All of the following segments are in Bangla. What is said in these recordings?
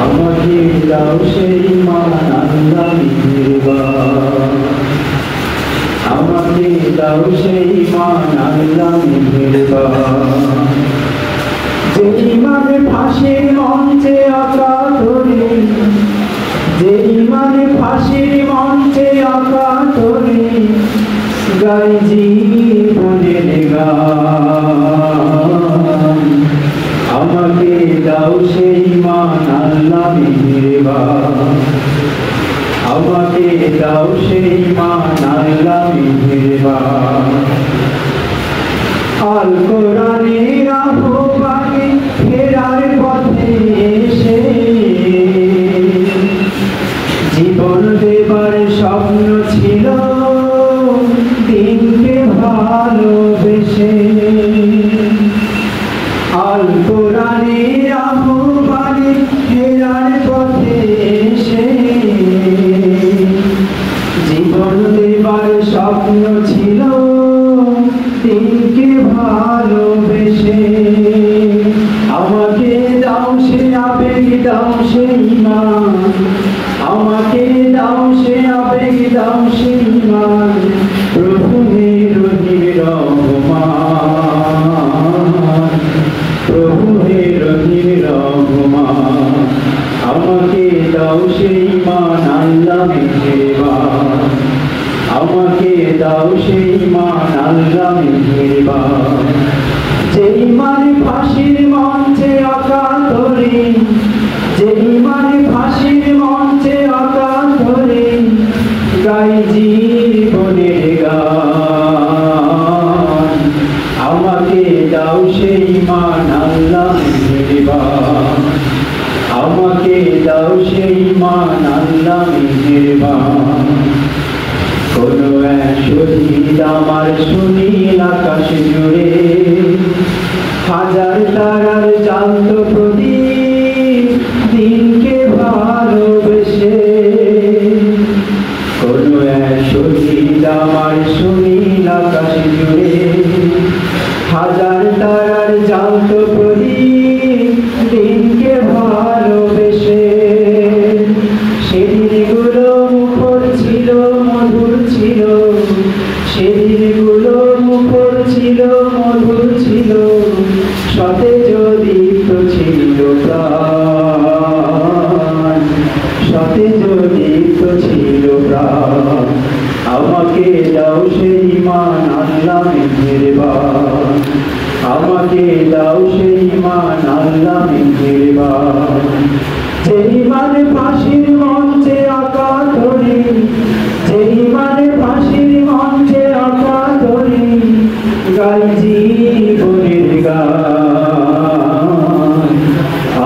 আমাকে দাও সেই মান আল্লাহ মেহেরবান, আমাকে দাও সেই মান আল্লাহ মেহেরবান। যেই মানে ফাঁসির মঞ্চে আঁকা ধরে, যেই মানে ফাঁসির মঞ্চে আঁকা ধরে গাই জীবনের গান। আমাকে দাও সেই মান আল্লাহ মেহেরবান, আমাকে দাও সেই মান আল্লাহ মেহেরবান। আল কোরআনের আহ্বানে ফেরার পথে এসে জীবন দেবার স্বপ্ন ছিল দিনকে ভালোবেসে। আল কোরআনের আহ্বানে ফেরার পথে এসে জীবন দেবার স্বপ্ন ছিল দিনকে ভালোবেসে। আমাকে দাও সে আবেগ, দাও সে ঈমান, আমাকে দাও সে আবেগ, দাও সে ঈমান। প্রভু হে রহিম রহমান, প্রভু হে রহিম রহমান। আমাকে দাও সেই মান আল্লাহ মেহেরবান, আমাকে দাও সেই মান আল্লাহ মেহেরবান। যেই মানে ফাঁসির মঞ্চে আঁকা ধরে, যেই মানে ফাঁসির মঞ্চে আঁকা ধরে গাই জীবনের গান। আমাকে দাও সেই মান আল্লাহ মেহেরবান, আমাকে দাও সেই মান আল্লাহ মেহেরবান। কোনো এক শহীদ আমার সুনীল আকাশ জুড়ে হাজার তারার জ্বালত প্রদীপ দিনকে ভালোবেসে। কোনো এক শহীদ আমার সুনীল আকাশ জুড়ে হাজার তারার জ্বালত প্রদীপ দিনকে ভালোবেসে। সেদিনগুলো মুখর ছিল, মধুর ছিল, সেদিনগুলো মুখর ছিল, মধুর ছিল, সতেজ দীপ্ত ছিল প্রাণ, সতেজ দীপ্ত ছিল প্রাণ। আমাকে দাও সেই মান আল্লাহ মেহেরবান, আমাকে দাও সেই মান আল্লাহ মেহেরবান। যেই মানে ফাঁসির মঞ্চে আঁকা ধরে, যেই মানে ফাঁসির মঞ্চে আঁকা ধরে গাই জীবনের গান।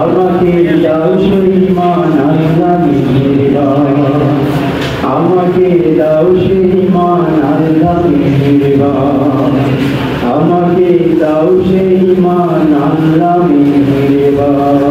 আমাকে দাও সেই মান আল্লাহ মেহেরবান, আমাকে দাও সেই মান আল্লাহ মেহেরবান, আমাকে দাও সেই মান আল্লাহ মেহেরবান।